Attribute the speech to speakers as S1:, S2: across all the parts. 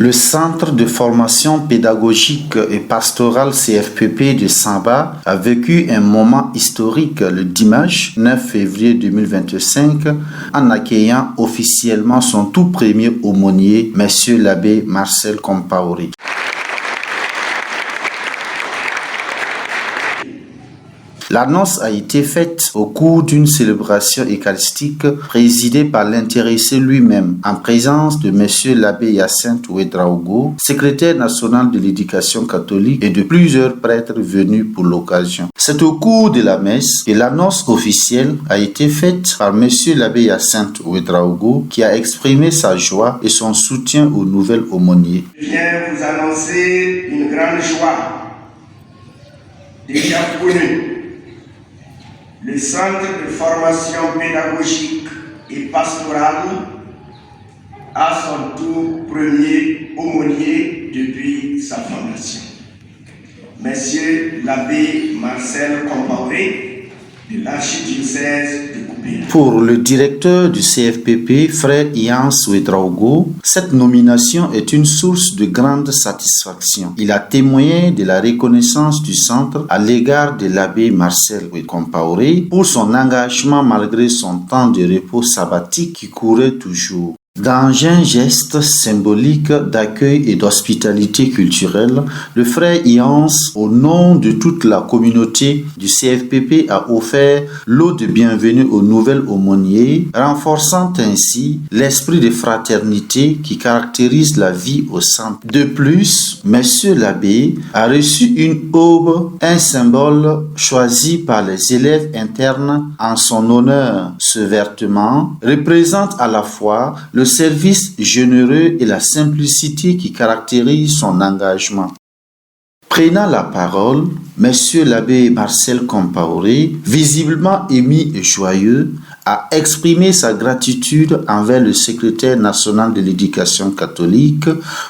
S1: Le Centre de formation pédagogique et pastorale CFPP de Samba a vécu un moment historique le dimanche 9 février 2025 en accueillant officiellement son tout premier aumônier, Monsieur l'abbé Marcel Compaoré. L'annonce a été faite au cours d'une célébration eucharistique présidée par l'intéressé lui-même, en présence de M. l'abbé Hyacinthe Ouedraogo, secrétaire national de l'éducation catholique et de plusieurs prêtres venus pour l'occasion. C'est au cours de la messe que l'annonce officielle a été faite par M. l'abbé Hyacinthe Ouedraogo, qui a exprimé sa joie et son soutien au nouvel aumônier.
S2: Je viens vous annoncer une grande joie déjà connue. Le Centre de formation pédagogique et pastorale a son tout premier aumônier depuis sa fondation. Monsieur l'abbé Marcel Compaoré de l'archidiocèse de Koupéla.
S1: Pour le directeur du CFPP, frère Hyacinthe Ouedraogo, cette nomination est une source de grande satisfaction. Il a témoigné de la reconnaissance du centre à l'égard de l'abbé Marcel Compaoré pour son engagement malgré son temps de repos sabbatique qui courait toujours. Dans un geste symbolique d'accueil et d'hospitalité culturelle, le frère Hyacinthe, au nom de toute la communauté du CFPP, a offert l'eau de bienvenue au nouvel aumônier, renforçant ainsi l'esprit de fraternité qui caractérise la vie au centre. De plus, Monsieur l'abbé a reçu une aube, un symbole choisi par les élèves internes en son honneur. Ce vêtement représente à la fois le service généreux et la simplicité qui caractérisent son engagement. Prenant la parole, Monsieur l'abbé Marcel Compaoré, visiblement ému et joyeux, a exprimé sa gratitude envers le secrétaire national de l'éducation catholique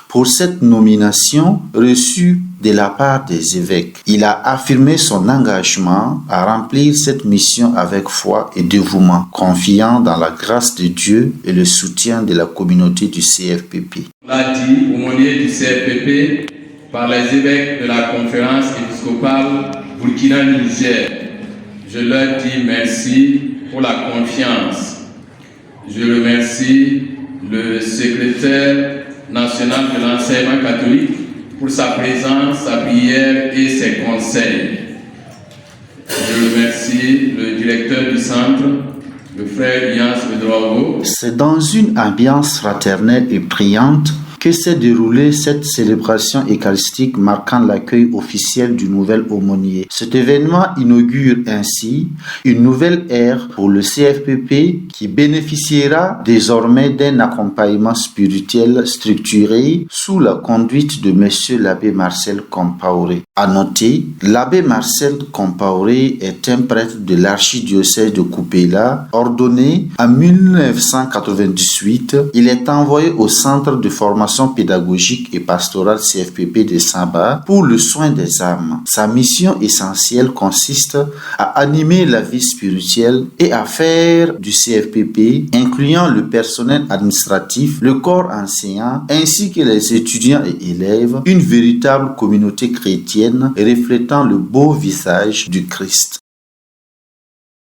S1: pour cette nomination reçue de la part des évêques. Il a affirmé son engagement à remplir cette mission avec foi et dévouement, confiant dans la grâce de Dieu et le soutien de la communauté du CFPP.
S3: On l'a dit, aumônier du CFPP par les évêques de la conférence épiscopale Burkina-Niger. Je leur dis merci pour la confiance. Je remercie le secrétaire national de l'enseignement catholique pour sa présence, sa prière et ses conseils. Je remercie le directeur du centre, le frère Hyacinthe Ouedraogo.
S1: C'est dans une ambiance fraternelle et priante que s'est déroulée cette célébration eucharistique marquant l'accueil officiel du nouvel aumônier. Cet événement inaugure ainsi une nouvelle ère pour le CFPP qui bénéficiera désormais d'un accompagnement spirituel structuré sous la conduite de Monsieur l'abbé Marcel Compaoré. À noter, l'abbé Marcel Compaoré est un prêtre de l'archidiocèse de Koupéla, ordonné en 1998. Il est envoyé au centre de formation pédagogique et pastorale CFPP de Samba pour le soin des âmes. Sa mission essentielle consiste à animer la vie spirituelle et à faire du CFPP, incluant le personnel administratif, le corps enseignant, ainsi que les étudiants et élèves, une véritable communauté chrétienne reflétant le beau visage du Christ.